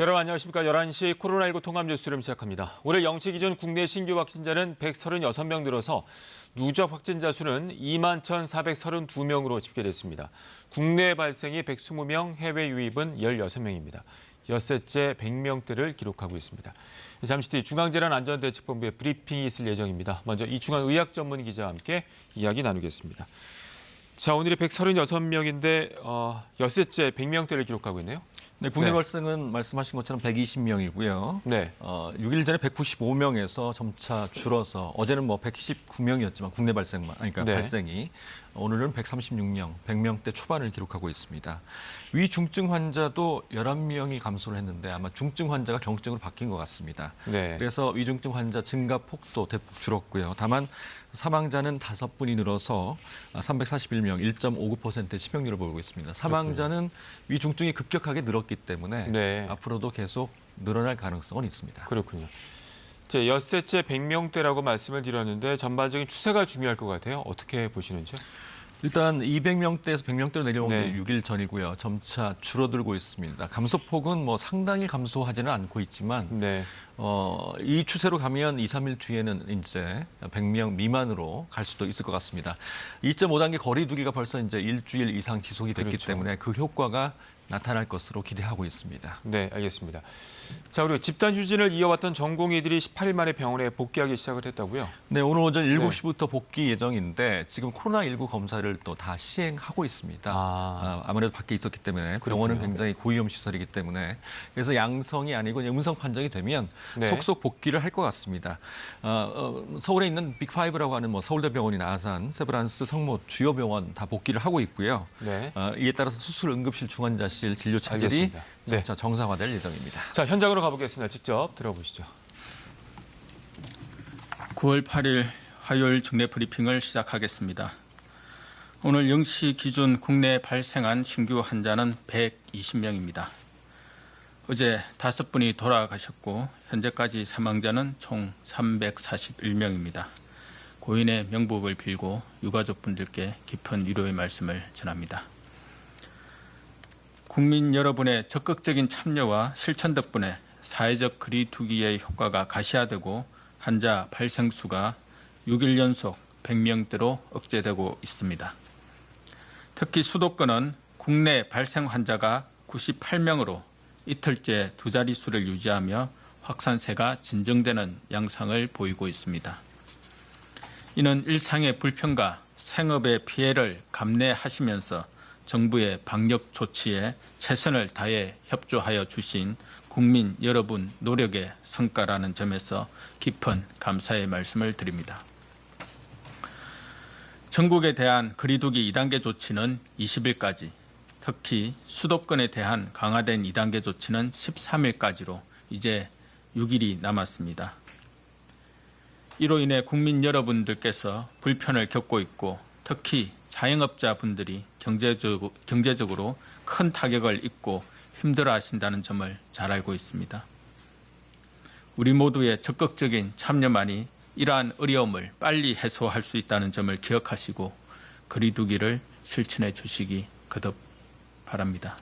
여러분 안녕하십니까. 11시 코로나19 통합 뉴스를 시작합니다. 올해 영치 기준 국내 신규 확진자는 136명 늘어서 누적 확진자 수는 21,432명으로 집계됐습니다. 국내 발생이 120명, 해외 유입은 16명입니다. 엿새째 100명대를 기록하고 있습니다. 잠시 뒤 중앙재난안전대책본부의 브리핑이 있을 예정입니다. 먼저 이충환 의학전문 기자와 함께 이야기 나누겠습니다. 자, 오늘이 136명인데 엿새째 100명대를 기록하고 있네요. 네, 국내 발생은 말씀하신 것처럼 120명이고요. 네. 6일 전에 195명에서 점차 줄어서 어제는 119명이었지만 국내 발생만, 그러니까 네. 발생이 오늘은 136명, 100명대 초반을 기록하고 있습니다. 위중증 환자도 11명이 감소를 했는데 아마 중증 환자가 경증으로 바뀐 것 같습니다. 네. 그래서 위중증 환자 증가 폭도 대폭 줄었고요. 다만 사망자는 5분이 늘어서 341명, 1.59%의 치명률을 보이고 있습니다. 사망자는 위중증이 급격하게 늘었기 때문에 네. 앞으로도 계속 늘어날 가능성은 있습니다. 그렇군요. 제 엿새째 100명대라고 말씀을 드렸는데 전반적인 추세가 중요할 것 같아요. 어떻게 보시는지요? 일단 200명대에서 100명대로 내려온 네. 게 6일 전이고요. 점차 줄어들고 있습니다. 감소폭은 상당히 감소하지는 않고 있지만 네. 이 추세로 가면 2, 3일 뒤에는 이제 100명 미만으로 갈 수도 있을 것 같습니다. 2.5단계 거리 두기가 벌써 이제 일주일 이상 지속이 됐기 그렇죠. 때문에 그 효과가 나타날 것으로 기대하고 있습니다. 네, 알겠습니다. 자, 그리고 집단 휴진을 이어왔던 전공의들이 18일 만에 병원에 복귀하기 시작을 했다고요? 네, 오늘 오전 7시부터 복귀 예정인데 지금 코로나19 검사를 또 다 시행하고 있습니다. 아무래도 밖에 있었기 때문에 병원은 그렇군요. 굉장히 고위험 시설이기 때문에 그래서 양성이 아니고 음성 판정이 되면 네. 속속 복귀를 할 것 같습니다. 서울에 있는 빅5라고 하는 서울대병원이나 아산, 세브란스, 성모 주요 병원 다 복귀를 하고 있고요. 네. 이에 따라서 수술, 응급실, 중환자실 진료 체질이 알겠습니다. 네. 점차 정상화될 예정입니다. 자, 현장으로 가보겠습니다. 직접 들어보시죠. 9월 8일 화요일 정례 브리핑을 시작하겠습니다. 오늘 0시 기준 국내에 발생한 신규 환자는 120명입니다. 어제 5분이 돌아가셨고 현재까지 사망자는 총 341명입니다. 고인의 명복을 빌고 유가족분들께 깊은 위로의 말씀을 전합니다. 국민 여러분의 적극적인 참여와 실천 덕분에 사회적 거리두기의 효과가 가시화되고 환자 발생 수가 6일 연속 100명대로 억제되고 있습니다. 특히 수도권은 국내 발생 환자가 98명으로 이틀째 두 자릿수를 유지하며 확산세가 진정되는 양상을 보이고 있습니다. 이는 일상의 불편과 생업의 피해를 감내하시면서 정부의 방역 조치에 최선을 다해 협조하여 주신 국민 여러분 노력의 성과라는 점에서 깊은 감사의 말씀을 드립니다. 전국에 대한 거리두기 2단계 조치는 20일까지, 특히 수도권에 대한 강화된 2단계 조치는 13일까지로 이제 6일이 남았습니다. 이로 인해 국민 여러분들께서 불편을 겪고 있고 특히 자영업자분들이 경제적으로 큰 타격을 입고 힘들어하신다는 점을 잘 알고 있습니다. 우리 모두의 적극적인 참여만이 이러한 어려움을 빨리 해소할 수 있다는 점을 기억하시고 거리두기를 실천해 주시기 거듭 바랍니다.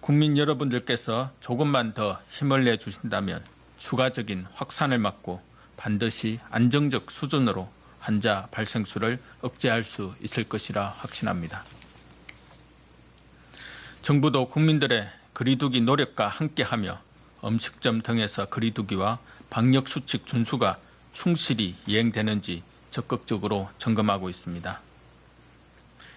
국민 여러분들께서 조금만 더 힘을 내주신다면 추가적인 확산을 막고 반드시 안정적 수준으로 환자 발생 수를 억제할 수 있을 것이라 확신합니다. 정부도 국민들의 거리두기 노력과 함께하며 음식점 등에서 거리두기와 방역수칙 준수가 충실히 이행되는지 적극적으로 점검하고 있습니다.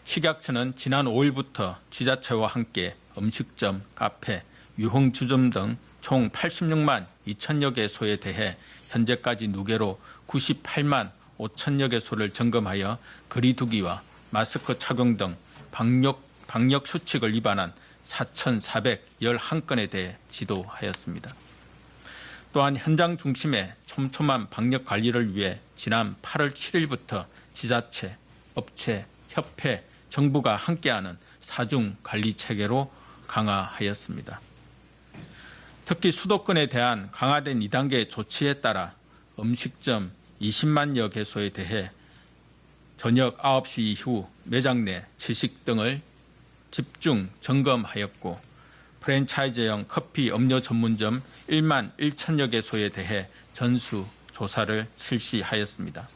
식약처는 지난 5일부터 지자체와 함께 음식점, 카페, 유흥주점 등 총 86만 2천여 개소에 대해 현재까지 누계로 98만 5천여 개소를 점검하여 거리두기와 마스크 착용 등 방역 수칙을 위반한 4,411건에 대해 지도하였습니다. 또한 현장 중심의 촘촘한 방역 관리를 위해 지난 8월 7일부터 지자체, 업체, 협회, 정부가 함께하는 사중 관리 체계로 강화하였습니다. 특히 수도권에 대한 강화된 2단계 조치에 따라 음식점 20만여 개소에 대해 저녁 9시 이후 매장 내 취식 등을 집중 점검하였고 프랜차이즈형 커피 음료 전문점 1만 1천여 개소에 대해 전수 조사를 실시하였습니다.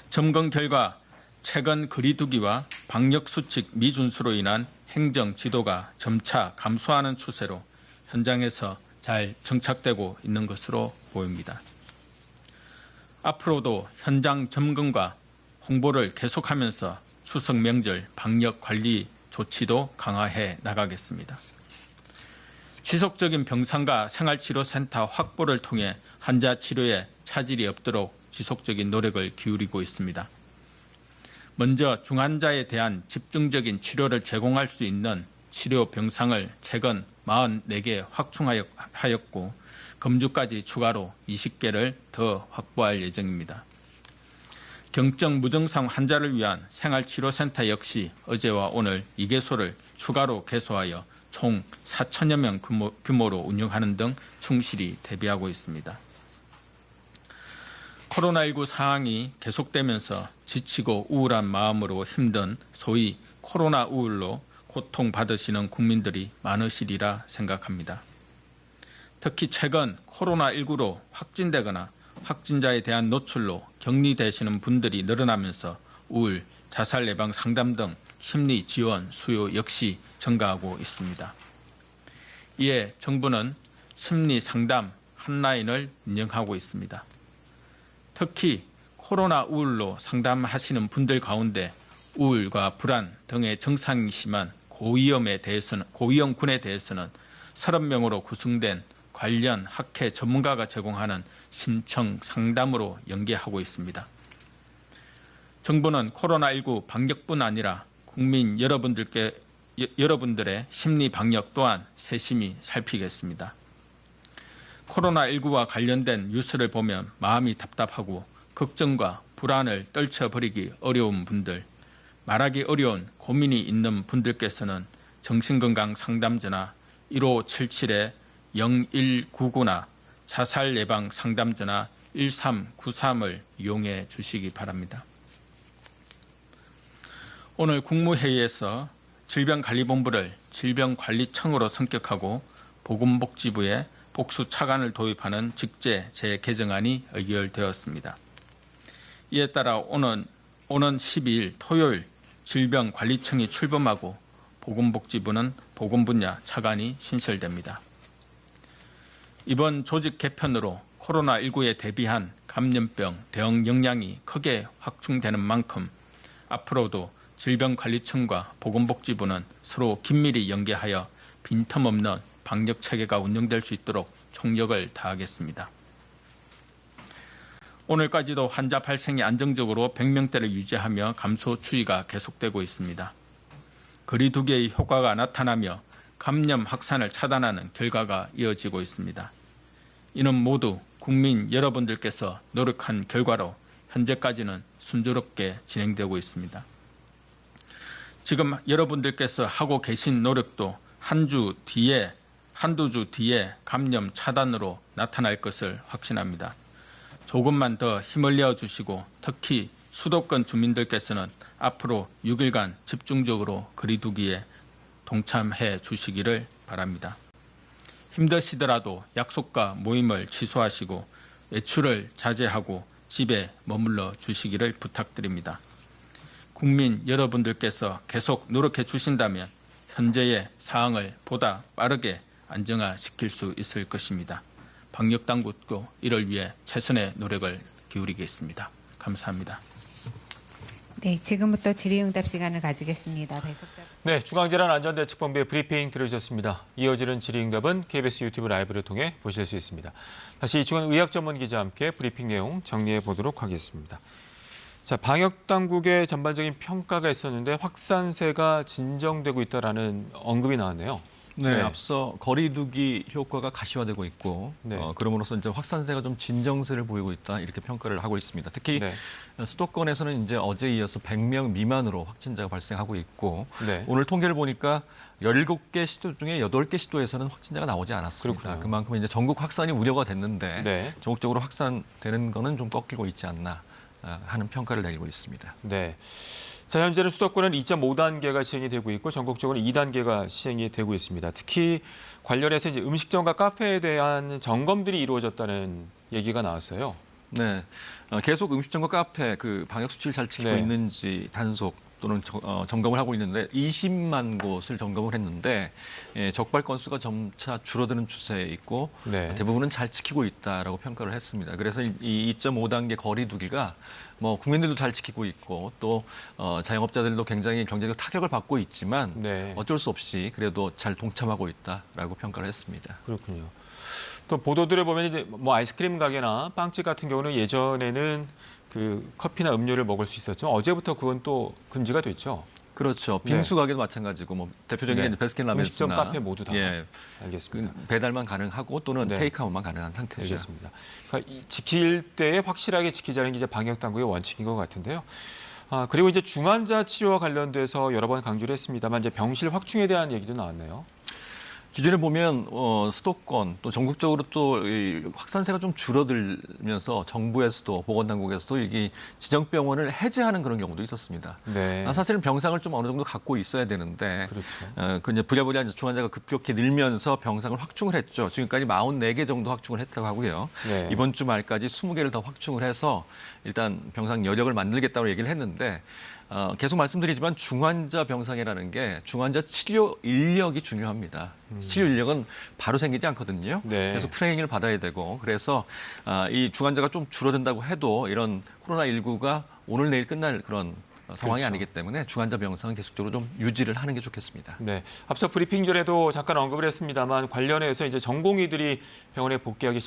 점검 결과 최근 거리두기와 방역수칙 미준수로 인한 행정 지도가 점차 감소하는 추세로 현장에서 잘 정착되고 있는 것으로 보입니다. 앞으로도 현장 점검과 홍보를 계속하면서 추석 명절 방역 관리 조치도 강화해 나가겠습니다. 지속적인 병상과 생활치료센터 확보를 통해 환자 치료에 차질이 없도록 지속적인 노력을 기울이고 있습니다. 먼저 중환자에 대한 집중적인 치료를 제공할 수 있는 치료 병상을 최근 44개 확충하였고 금주까지 추가로 20개를 더 확보할 예정입니다. 경증 무증상 환자를 위한 생활치료센터 역시 어제와 오늘 2개소를 추가로 개소하여 총 4천여 명 규모로 운영하는 등 충실히 대비하고 있습니다. 코로나19 상황이 계속되면서 지치고 우울한 마음으로 힘든 소위 코로나 우울로 고통받으시는 국민들이 많으시리라 생각합니다. 특히 최근 코로나19로 확진되거나 확진자에 대한 노출로 격리되시는 분들이 늘어나면서 우울, 자살 예방 상담 등 심리 지원 수요 역시 증가하고 있습니다. 이에 정부는 심리 상담 핫라인을 운영하고 있습니다. 특히 코로나 우울로 상담하시는 분들 가운데 우울과 불안 등의 증상이 심한 고위험군에 대해서는 30명으로 구성된 관련 학회 전문가가 제공하는 심층 상담으로 연계하고 있습니다. 정부는 코로나19 방역뿐 아니라 국민 여러분들의 심리 방역 또한 세심히 살피겠습니다. 코로나19와 관련된 뉴스를 보면 마음이 답답하고 걱정과 불안을 떨쳐버리기 어려운 분들, 말하기 어려운 고민이 있는 분들께서는 정신건강 상담전화 1577-0199나 자살 예방 상담전화 1393을 이용해 주시기 바랍니다. 오늘 국무회의에서 질병관리본부를 질병관리청으로 성격하고 보건복지부에 복수 차관을 도입하는 직제 재개정안이 의결되었습니다. 이에 따라 오는 12일 토요일 질병관리청이 출범하고 보건복지부는 보건분야 차관이 신설됩니다. 이번 조직 개편으로 코로나19에 대비한 감염병 대응 역량이 크게 확충되는 만큼 앞으로도 질병관리청과 보건복지부는 서로 긴밀히 연계하여 빈틈없는 방역체계가 운영될 수 있도록 총력을 다하겠습니다. 오늘까지도 환자 발생이 안정적으로 100명대를 유지하며 감소 추이가 계속되고 있습니다. 거리두기의 효과가 나타나며 감염 확산을 차단하는 결과가 이어지고 있습니다. 이는 모두 국민 여러분들께서 노력한 결과로 현재까지는 순조롭게 진행되고 있습니다. 지금 여러분들께서 하고 계신 노력도 한두 주 뒤에 감염 차단으로 나타날 것을 확신합니다. 조금만 더 힘을 내어주시고 특히 수도권 주민들께서는 앞으로 6일간 집중적으로 거리두기에 동참해 주시기를 바랍니다. 힘드시더라도 약속과 모임을 취소하시고 외출을 자제하고 집에 머물러 주시기를 부탁드립니다. 국민 여러분들께서 계속 노력해 주신다면 현재의 상황을 보다 빠르게 안정화시킬 수 있을 것입니다. 방역당국도 이를 위해 최선의 노력을 기울이겠습니다. 감사합니다. 네, 지금부터 질의응답 시간을 가지겠습니다. 배석자. 네, 중앙질환안전대책본부의 브리핑 들으셨습니다. 이어지는 질의응답은 KBS 유튜브 라이브를 통해 보실 수 있습니다. 다시 이충원 의학전문기자와 함께 브리핑 내용 정리해 보도록 하겠습니다. 자, 방역당국의 전반적인 평가가 있었는데 확산세가 진정되고 있다라는 언급이 나왔네요. 네, 앞서 거리두기 효과가 가시화되고 있고 네. 그럼으로써 이제 확산세가 좀 진정세를 보이고 있다 이렇게 평가를 하고 있습니다. 특히 네. 수도권에서는 이제 어제에 이어서 100명 미만으로 확진자가 발생하고 있고 네. 오늘 통계를 보니까 17개 시도 중에 8개 시도에서는 확진자가 나오지 않았습니다. 그렇군요. 그만큼 이제 전국 확산이 우려가 됐는데 네. 전국적으로 확산되는 거는 좀 꺾이고 있지 않나 하는 평가를 내리고 있습니다. 네. 자, 현재는 수도권은 2.5단계가 시행이 되고 있고 전국적으로 2단계가 시행이 되고 있습니다. 특히 관련해서 이제 음식점과 카페에 대한 점검들이 이루어졌다는 얘기가 나왔어요. 네, 계속 음식점과 카페 그 방역 수칙을 잘 지키고 네. 있는지 단속 또는 점검을 하고 있는데 20만 곳을 점검을 했는데 적발 건수가 점차 줄어드는 추세에 있고 네. 대부분은 잘 지키고 있다라고 평가를 했습니다. 그래서 이 2.5단계 거리두기가 뭐 국민들도 잘 지키고 있고 또 자영업자들도 굉장히 경제적 타격을 받고 있지만 네. 어쩔 수 없이 그래도 잘 동참하고 있다라고 평가를 했습니다. 그렇군요. 또 보도들을 보면 이제 뭐 아이스크림 가게나 빵집 같은 경우는 예전에는 그 커피나 음료를 먹을 수 있었지만 어제부터 그건 또 금지가 됐죠. 그렇죠. 빙수 가게도 마찬가지고 뭐 대표적인 네. 게 베스킨라빈스나 음식점, 카페 모두 다. 예, 알겠습니다. 그 배달만 가능하고 또는 네. 테이크아웃만 가능한 상태죠. 알겠습니다. 그러니까 지킬 때에 확실하게 지키자는 게 이제 방역 당국의 원칙인 것 같은데요. 그리고 이제 중환자 치료와 관련돼서 여러 번 강조를 했습니다만 이제 병실 확충에 대한 얘기도 나왔네요. 기존에 보면 수도권 또 전국적으로 또 이 확산세가 좀 줄어들면서 정부에서도 보건당국에서도 이게 지정병원을 해제하는 그런 경우도 있었습니다. 네. 사실은 병상을 좀 어느 정도 갖고 있어야 되는데 그렇죠. 그 이제 부랴부랴 이제 중환자가 급격히 늘면서 병상을 확충을 했죠. 지금까지 44개 정도 확충을 했다고 하고요. 네. 이번 주 말까지 20개를 더 확충을 해서 일단 병상 여력을 만들겠다고 얘기를 했는데 계속 말씀드리지만 중환자 병상이라는 게 중환자 치료 인력이 중요합니다. 치료 인력은 바로 생기지 않거든요. 네. 계속 트레이닝을 받아야 되고 그래서 이 중환자가 좀 줄어든다고 해도 이런 코로나19가 오늘 내일 끝날 그런 상황이 그렇죠. 아니기 때문에 중환자 병상은 계속적으로 좀 유지를 하는 게 좋겠습니다. 네. 앞서 브리핑 전에도 잠깐 언급을 했습니다만 관련해서 이제 전공의들이 병원에 복귀하기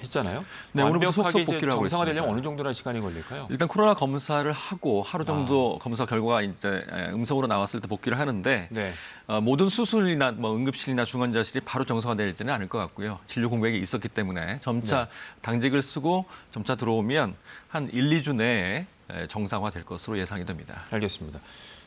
했잖아요. 네, 오늘부터 속속 완벽하게 이제 복귀를 하고 정상화되려면 있습니다. 어느 정도나 시간이 걸릴까요? 일단 코로나 검사를 하고 하루 정도 검사 결과가 이제 음성으로 나왔을 때 복귀를 하는데 네. 모든 수술이나 뭐 응급실이나 중환자실이 바로 정상화되지는 않을 것 같고요. 진료 공백이 있었기 때문에 점차 당직을 쓰고 점차 들어오면 한 1, 2주 내에 정상화될 것으로 예상이 됩니다. 알겠습니다.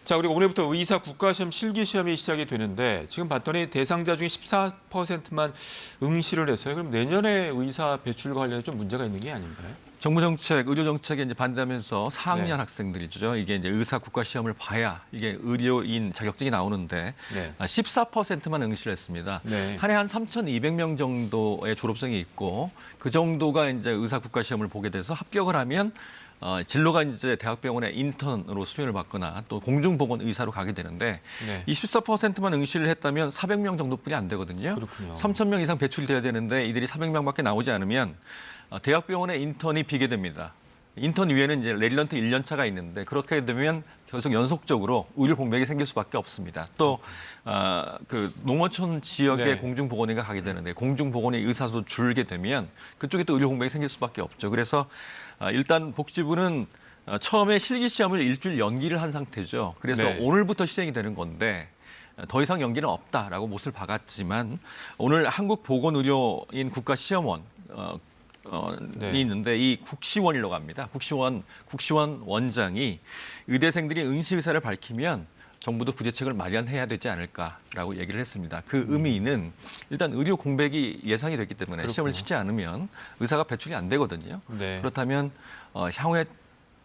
자, 그리고 오늘부터 의사 국가시험 실기시험이 시작이 되는데 지금 봤더니 대상자 중에 14%만 응시를 했어요. 그럼 내년에 의사 배출과 관련해 좀 문제가 있는 게 아닌가요? 정부 정책, 의료 정책에 이제 반대하면서 4학년 네. 학생들이죠. 이게 이제 의사 국가 시험을 봐야 이게 의료인 자격증이 나오는데 네. 14%만 응시를 했습니다. 네. 한 해 한 3,200명 정도의 졸업생이 있고 그 정도가 이제 의사 국가 시험을 보게 돼서 합격을 하면 진로가 이제 대학병원의 인턴으로 수련을 받거나 또 공중보건 의사로 가게 되는데 네. 이 14%만 응시를 했다면 400명 정도뿐이 안 되거든요. 그렇군요. 3,000명 이상 배출이 돼야 되는데 이들이 400명밖에 나오지 않으면 대학병원의 인턴이 비게 됩니다. 인턴 위에는 이제 레지던트 1년 차가 있는데 그렇게 되면 계속 연속적으로 의료 공백이 생길 수밖에 없습니다. 또 그 농어촌 지역의 네. 공중보건의가 가게 되는데 공중보건의 의사도 줄게 되면 그쪽에 또 의료 공백이 생길 수밖에 없죠. 그래서 일단 복지부는 처음에 실기 시험을 일주일 연기를 한 상태죠. 그래서 네. 오늘부터 오늘부터 시행이 되는 건데 더 이상 연기는 없다라고 못을 박았지만 오늘 한국보건의료인 국가시험원 네. 있는데 이 국시원이라고 합니다. 국시원 원장이 의대생들이 응시 의사를 밝히면 정부도 구제책을 마련해야 되지 않을까라고 얘기를 했습니다. 그 의미는 일단 의료 공백이 예상이 됐기 때문에 그렇군요. 시험을 치지 않으면 의사가 배출이 안 되거든요. 네. 그렇다면 향후에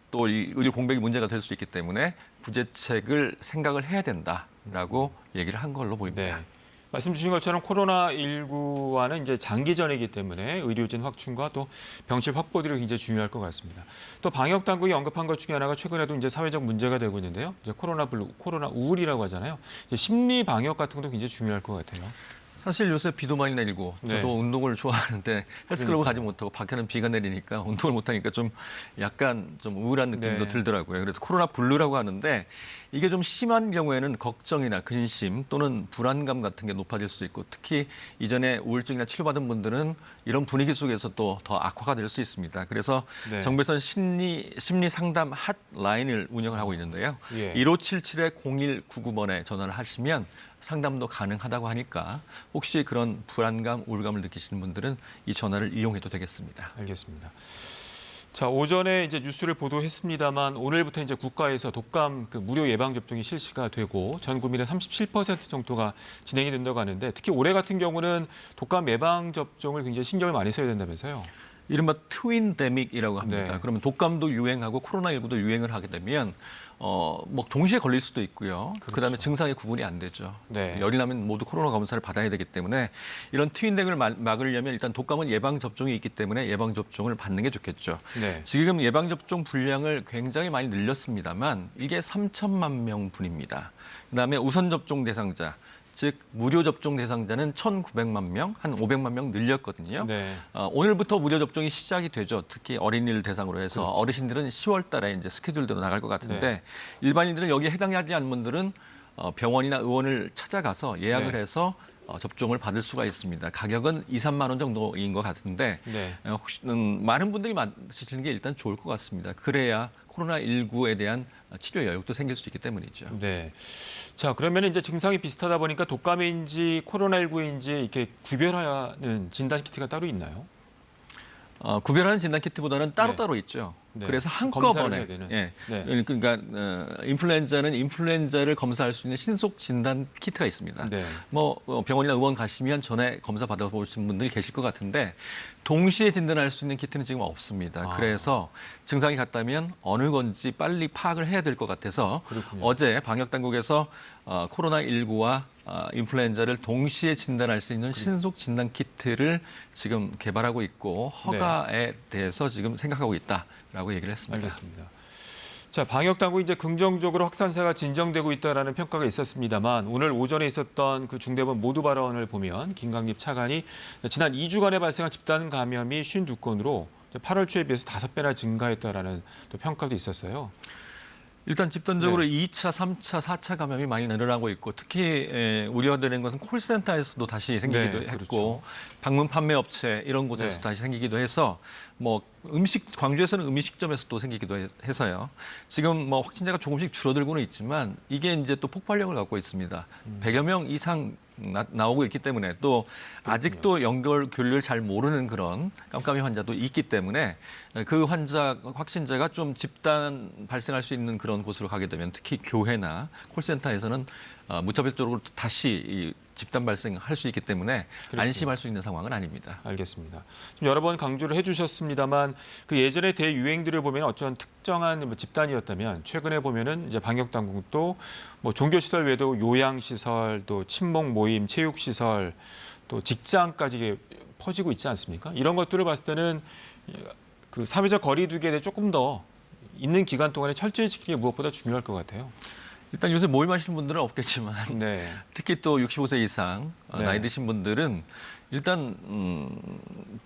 또 이 의료 공백이 문제가 될 수 있기 때문에 구제책을 생각을 해야 된다라고 얘기를 한 걸로 보입니다. 네. 말씀 주신 것처럼 코로나19와는 이제 장기전이기 때문에 의료진 확충과 또 병실 확보들이 굉장히 중요할 것 같습니다. 또 방역 당국이 언급한 것 중에 하나가 최근에도 이제 사회적 문제가 되고 있는데요. 이제 코로나 우울이라고 하잖아요. 이제 심리 방역 같은 것도 굉장히 중요할 것 같아요. 사실 요새 비도 많이 내리고 저도 네. 운동을 좋아하는데 헬스클럽을 가지 못하고 밖에는 비가 내리니까 운동을 못하니까 좀 약간 좀 우울한 느낌도 네. 들더라고요. 그래서 코로나 블루라고 하는데 이게 좀 심한 경우에는 걱정이나 근심 또는 불안감 같은 게 높아질 수 있고 특히 이전에 우울증이나 치료받은 분들은 이런 분위기 속에서 또 더 악화가 될 수 있습니다. 그래서 네. 정부에서는 심리 상담 핫라인을 운영을 하고 있는데요. 예. 1577-0199번에 전화를 하시면 상담도 가능하다고 하니까 혹시 그런 불안감, 우울감을 느끼시는 분들은 이 전화를 이용해도 되겠습니다. 알겠습니다. 자, 오전에 이제 뉴스를 보도했습니다만 오늘부터 이제 국가에서 독감 그 무료 예방 접종이 실시가 되고 전 국민의 37% 정도가 진행이 된다고 하는데 특히 올해 같은 경우는 독감 예방 접종을 굉장히 신경을 많이 써야 된다면서요. 이른바 트윈데믹이라고 합니다. 네. 그러면 독감도 유행하고 코로나19도 유행을 하게 되면 뭐 동시에 걸릴 수도 있고요. 그다음에 증상이 구분이 안 되죠. 네. 열이 나면 모두 코로나 검사를 받아야 되기 때문에 이런 트윈데믹을 막으려면 일단 독감은 예방 접종이 있기 때문에 예방 접종을 받는 게 좋겠죠. 네. 지금 예방 접종 분량을 굉장히 많이 늘렸습니다만 이게 3천만 명분입니다. 그다음에 우선 접종 대상자 즉 무료 접종 대상자는 1,900만 명, 한 500만 명 늘렸거든요. 네. 오늘부터 무료 접종이 시작이 되죠. 특히 어린이를 대상으로 해서 그렇죠. 어르신들은 10월 달에 이제 스케줄대로 나갈 것 같은데 네. 일반인들은 여기에 해당하지 않는 분들은 병원이나 의원을 찾아가서 예약을 네. 해서 접종을 받을 수가 있습니다. 가격은 2, 3만 원 정도인 것 같은데 네. 혹시 많은 분들이 맞으시는 게 일단 좋을 것 같습니다. 그래야 코로나19에 대한 치료 여력도 생길 수 있기 때문이죠. 네. 자, 그러면 이제 증상이 비슷하다 보니까 독감인지 코로나19인지 이렇게 구별하는 진단 키트가 따로 있나요? 구별하는 진단 키트보다는 따로따로 있죠. 네. 그래서 검사를 한꺼번에 해야 되는. 예. 네. 그러니까 인플루엔자는 인플루엔자를 검사할 수 있는 신속 진단 키트가 있습니다. 네. 뭐 병원이나 의원 가시면 전에 검사 받아보신 분들 계실 것 같은데 동시에 진단할 수 있는 키트는 지금 없습니다. 그래서 증상이 같다면 어느 건지 빨리 파악을 해야 될 것 같아서 그렇군요. 어제 방역 당국에서 코로나19와 인플루엔자를 동시에 진단할 수 있는 신속 진단 키트를 지금 개발하고 있고 허가에 대해서 지금 생각하고 있다라고 얘기를 했습니다. 알겠습니다. 자, 방역 당국이 이제 긍정적으로 확산세가 진정되고 있다라는 평가가 있었습니다만 오늘 오전에 있었던 그 중대본 모두 발언을 보면 김강립 차관이 지난 2주간에 발생한 집단 감염이 52건으로 8월 초에 비해서 5배나 증가했다라는 또 평가도 있었어요. 일단 집단적으로 2차, 3차, 4차 감염이 많이 늘어나고 있고 특히 우려되는 것은 콜센터에서도 다시 생기기도 네, 했고 그렇죠. 방문 판매 업체 이런 곳에서 네. 다시 생기기도 해서 뭐 광주에서는 음식점에서 또 생기기도 해서요. 지금 뭐 확진자가 조금씩 줄어들고는 있지만 이게 이제 또 폭발력을 갖고 있습니다. 100여 명 이상 나오고 있기 때문에 또 아직도 연결 교류를 잘 모르는 그런 깜깜이 환자도 있기 때문에 그 확진자가 좀 집단 발생할 수 있는 그런 곳으로 가게 되면 특히 교회나 콜센터에서는 무차별적으로 다시 이 집단 발생할 수 있기 때문에 그렇군요. 안심할 수 있는 상황은 아닙니다. 알겠습니다. 좀 여러 번 강조를 해주셨습니다만 그 예전의 대유행들을 보면 어떤 특정한 뭐 집단이었다면 최근에 보면은 이제 방역 당국도 뭐 종교 시설 외에도 요양 시설, 또 친목 모임, 체육 시설, 또 직장까지 이게 퍼지고 있지 않습니까? 이런 것들을 봤을 때는 그 사회적 거리두기에 대해 조금 더 있는 기간 동안에 철저히 지키는 게 무엇보다 중요할 것 같아요. 일단 요새 모임하시는 분들은 없겠지만 네. 특히 또 65세 이상 네. 나이 드신 분들은 일단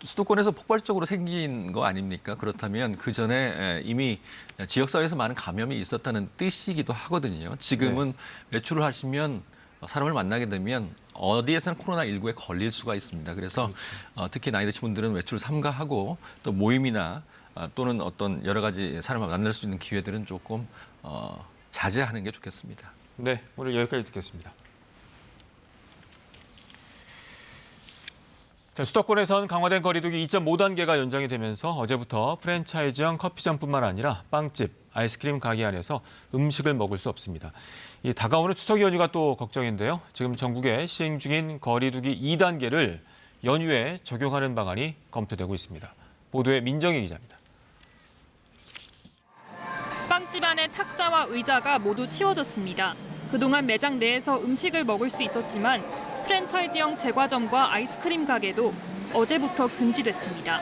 수도권에서 폭발적으로 생긴 거 아닙니까? 그렇다면 그 전에 이미 지역사회에서 많은 감염이 있었다는 뜻이기도 하거든요. 지금은 외출을 하시면 사람을 만나게 되면 어디에서는 코로나19에 걸릴 수가 있습니다. 그래서 특히 나이 드신 분들은 외출을 삼가하고 또 모임이나 또는 어떤 여러 가지 사람을 만날 수 있는 기회들은 조금 자제하는 게 좋겠습니다. 네, 오늘 여기까지 듣겠습니다. 자, 수도권에선 강화된 거리두기 2.5단계가 연장이 되면서 어제부터 프랜차이즈형 커피점뿐만 아니라 빵집, 아이스크림 가게 안에서 음식을 먹을 수 없습니다. 이 다가오는 추석 연휴가 또 걱정인데요. 지금 전국에 시행 중인 거리두기 2단계를 연휴에 적용하는 방안이 검토되고 있습니다. 보도에 민정희 기자입니다. 빵집 안의 탁자와 의자가 모두 치워졌습니다. 그동안 매장 내에서 음식을 먹을 수 있었지만 프랜차이즈형 제과점과 아이스크림 가게도 어제부터 금지됐습니다.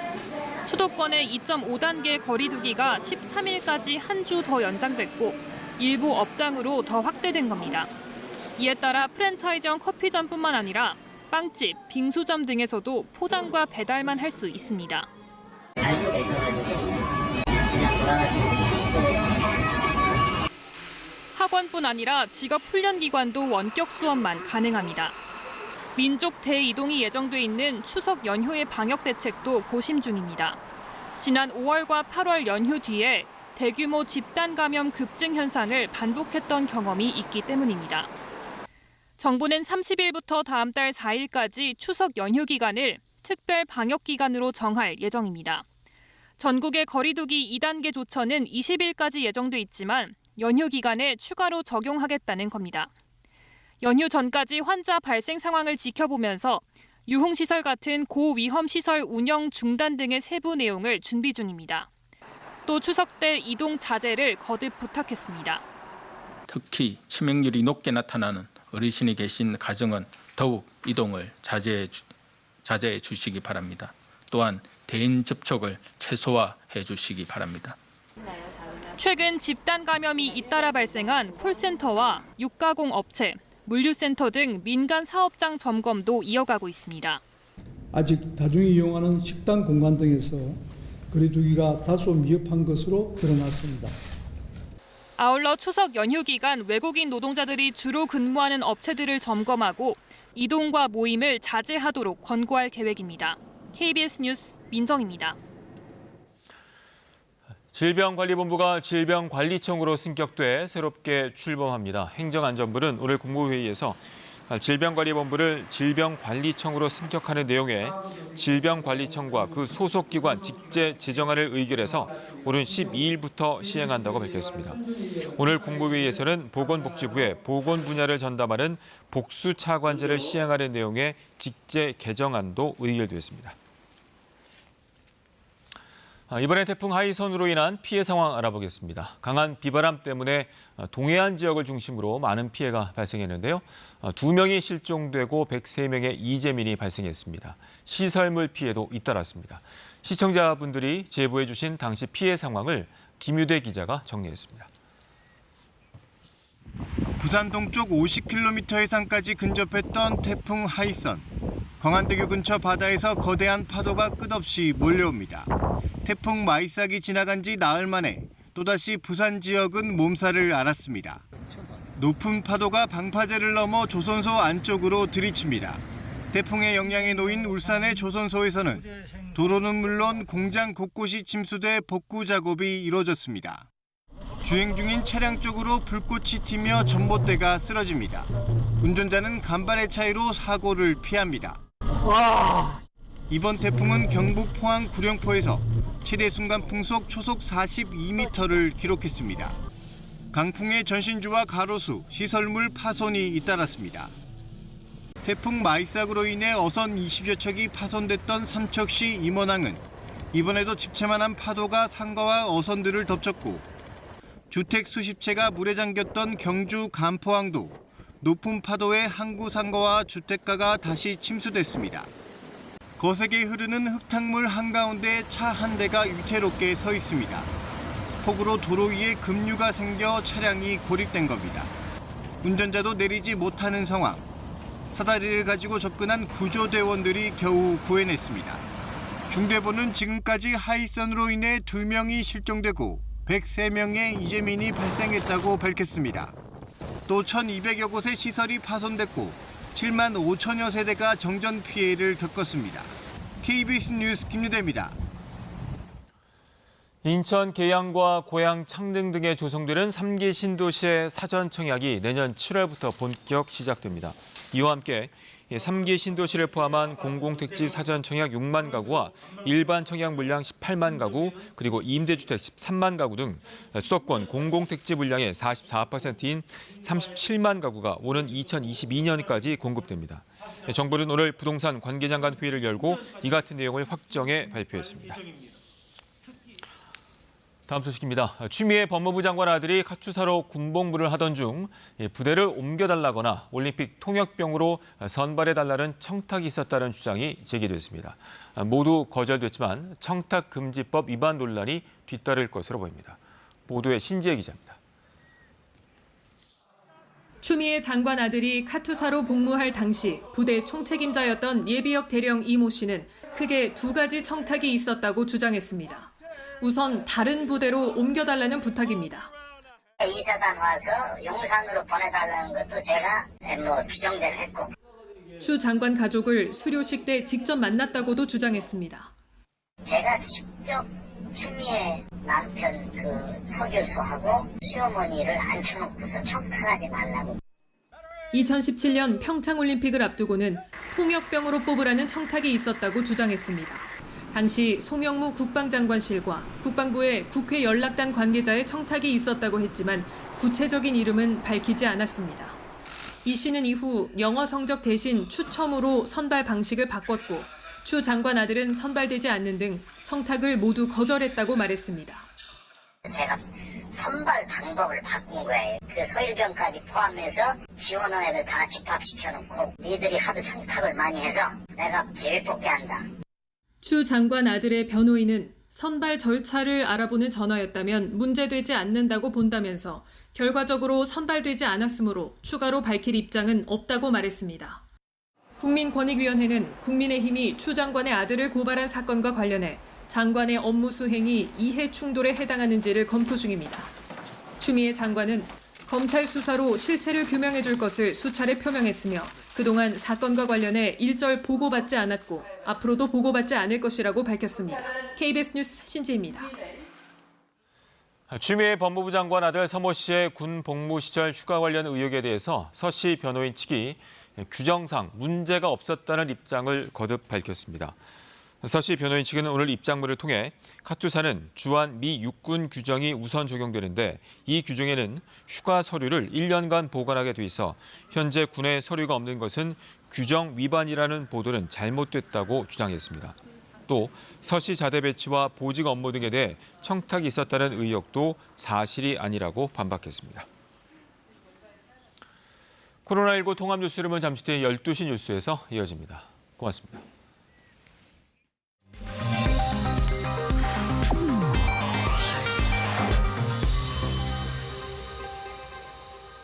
수도권의 2.5단계 거리두기가 13일까지 한 주 더 연장됐고 일부 업장으로 더 확대된 겁니다. 이에 따라 프랜차이즈형 커피점뿐만 아니라 빵집, 빙수점 등에서도 포장과 배달만 할 수 있습니다. 학원뿐 아니라 직업훈련기관도 원격 수업만 가능합니다. 민족 대이동이 예정돼 있는 추석 연휴의 방역 대책도 고심 중입니다. 지난 5월과 8월 연휴 뒤에 대규모 집단 감염 급증 현상을 반복했던 경험이 있기 때문입니다. 정부는 30일부터 다음 달 4일까지 추석 연휴 기간을 특별 방역 기간으로 정할 예정입니다. 전국의 거리두기 2단계 조처는 20일까지 예정돼 있지만 연휴 기간에 추가로 적용하겠다는 겁니다. 연휴 전까지 환자 발생 상황을 지켜보면서 유흥시설 같은 고위험시설 운영 중단 등의 세부 내용을 준비 중입니다. 또 추석 때 이동 자제를 거듭 부탁했습니다. 특히 치명률이 높게 나타나는 어르신이 계신 가정은 더욱 이동을 자제해 주시기 바랍니다. 또한 대인 접촉을 최소화해 주시기 바랍니다. 최근 집단 감염이 잇따라 발생한 콜센터와 육가공 업체, 물류센터 등 민간 사업장 점검도 이어가고 있습니다. 아직 다중이 이용하는 식당 공간 등에서 거리두기가 다소 미흡한 것으로 드러났습니다. 아울러 추석 연휴 기간 외국인 노동자들이 주로 근무하는 업체들을 점검하고 이동과 모임을 자제하도록 권고할 계획입니다. KBS 뉴스 민정입니다. 질병관리본부가 질병관리청으로 승격돼 새롭게 출범합니다. 행정안전부는 오늘 국무회의에서 질병관리본부를 질병관리청으로 승격하는 내용의 질병관리청과 그 소속기관 직제 제정안을 의결해서 오는 12일부터 시행한다고 밝혔습니다. 오늘 국무회의에서는 보건복지부에 보건 분야를 전담하는 복수차관제를 시행하는 내용의 직제 개정안도 의결됐습니다. 이번에 태풍 하이선으로 인한 피해 상황 알아보겠습니다. 강한 비바람 때문에 동해안 지역을 중심으로 많은 피해가 발생했는데요. 2명이 실종되고 103명의 이재민이 발생했습니다. 시설물 피해도 잇따랐습니다. 시청자분들이 제보해 주신 당시 피해 상황을 김유대 기자가 정리했습니다. 부산 동쪽 50km 해상까지 근접했던 태풍 하이선. 광안대교 근처 바다에서 거대한 파도가 끝없이 몰려옵니다. 태풍 마이삭이 지나간 지 나흘 만에 또다시 부산 지역은 몸살을 앓았습니다. 높은 파도가 방파제를 넘어 조선소 안쪽으로 들이칩니다. 태풍의 영향에 놓인 울산의 조선소에서는 도로는 물론 공장 곳곳이 침수돼 복구 작업이 이루어졌습니다. 주행 중인 차량 쪽으로 불꽃이 튀며 전봇대가 쓰러집니다. 운전자는 간발의 차이로 사고를 피합니다. 이번 태풍은 경북 포항 구룡포에서 최대 순간 풍속 초속 42m를 기록했습니다. 강풍의 전신주와 가로수, 시설물 파손이 잇따랐습니다. 태풍 마이삭으로 인해 어선 20여 척이 파손됐던 삼척시 임원항은 이번에도 집채만한 파도가 상가와 어선들을 덮쳤고 주택 수십 채가 물에 잠겼던 경주 간포항도 높은 파도에 항구 상가와 주택가가 다시 침수됐습니다. 거세게 흐르는 흙탕물 한가운데 차 한 대가 위태롭게 서 있습니다. 폭우로 도로 위에 급류가 생겨 차량이 고립된 겁니다. 운전자도 내리지 못하는 상황. 사다리를 가지고 접근한 구조대원들이 겨우 구해냈습니다. 중대본은 지금까지 하이선으로 인해 2명이 실종되고 103명의 이재민이 발생했다고 밝혔습니다. 또 1,200여 곳의 시설이 파손됐고 7만 5천여 세대가 정전 피해를 겪었습니다. KBS 뉴스 김유대입니다. 인천 계양과 고양 창릉 등에 조성되는 3기 신도시의 사전 청약이 내년 7월부터 본격 시작됩니다. 이와 함께 3기 신도시를 포함한 공공택지 사전 청약 6만 가구와 일반 청약 물량 18만 가구, 그리고 임대주택 13만 가구 등 수도권 공공택지 물량의 44%인 37만 가구가 오는 2022년까지 공급됩니다. 정부는 오늘 부동산 관계장관 회의를 열고 이 같은 내용을 확정해 발표했습니다. 다음 소식입니다. 추미애 법무부 장관 아들이 카투사로 군복무를 하던 중 부대를 옮겨달라거나 올림픽 통역병으로 선발해달라는 청탁이 있었다는 주장이 제기됐습니다. 모두 거절됐지만 청탁금지법 위반 논란이 뒤따를 것으로 보입니다. 보도에 신지혜 기자입니다. 추미애 장관 아들이 카투사로 복무할 당시 부대 총책임자였던 예비역 대령 이모 씨는 크게 2가지 청탁이 있었다고 주장했습니다. 우선 다른 부대로 옮겨달라는 부탁입니다. 이사단 와서 용산으로 보내달라는 것도 제가 기정대로 했고. 추 장관 가족을 수료식 때 직접 만났다고도 주장했습니다. 제가 직접 추미애 남편 서 교수하고 시어머니를 앉혀놓고서 청탁하지 말라고. 2017년 평창올림픽을 앞두고는 통역병으로 뽑으라는 청탁이 있었다고 주장했습니다. 당시 송영무 국방장관실과 국방부의 국회 연락단 관계자의 청탁이 있었다고 했지만 구체적인 이름은 밝히지 않았습니다. 이 씨는 이후 영어 성적 대신 추첨으로 선발 방식을 바꿨고 추 장관 아들은 선발되지 않는 등 청탁을 모두 거절했다고 말했습니다. 제가 선발 방법을 바꾼 거예요. 그 소일병까지 포함해서 지원원 애들 다 집합시켜놓고 니들이 하도 청탁을 많이 해서 내가 제외뽑기한다. 추 장관 아들의 변호인은 선발 절차를 알아보는 전화였다면 문제되지 않는다고 본다면서 결과적으로 선발되지 않았으므로 추가로 밝힐 입장은 없다고 말했습니다. 국민권익위원회는 국민의힘이 추 장관의 아들을 고발한 사건과 관련해 장관의 업무 수행이 이해 충돌에 해당하는지를 검토 중입니다. 추미애 장관은 검찰 수사로 실체를 규명해 줄 것을 수차례 표명했으며 그동안 사건과 관련해 일절 보고받지 않았고 앞으로도 보고받지 않을 것이라고 밝혔습니다. KBS 뉴스 신지입니다. 추미애 법무부 장관 아들 서모 씨의 군 복무 시절 휴가 관련 의혹에 대해서 서 씨 변호인 측이 규정상 문제가 없었다는 입장을 거듭 밝혔습니다. 서 씨 변호인 측은 오늘 입장문을 통해 카투사는 주한 미 육군 규정이 우선 적용되는데 이 규정에는 휴가 서류를 1년간 보관하게 돼 있어 현재 군에 서류가 없는 것은 규정 위반이라는 보도는 잘못됐다고 주장했습니다. 또 서 씨 자대 배치와 보직 업무 등에 대해 청탁이 있었다는 의혹도 사실이 아니라고 반박했습니다. 코로나19 통합 뉴스룸은 잠시 뒤에 12시 뉴스에서 이어집니다. 고맙습니다.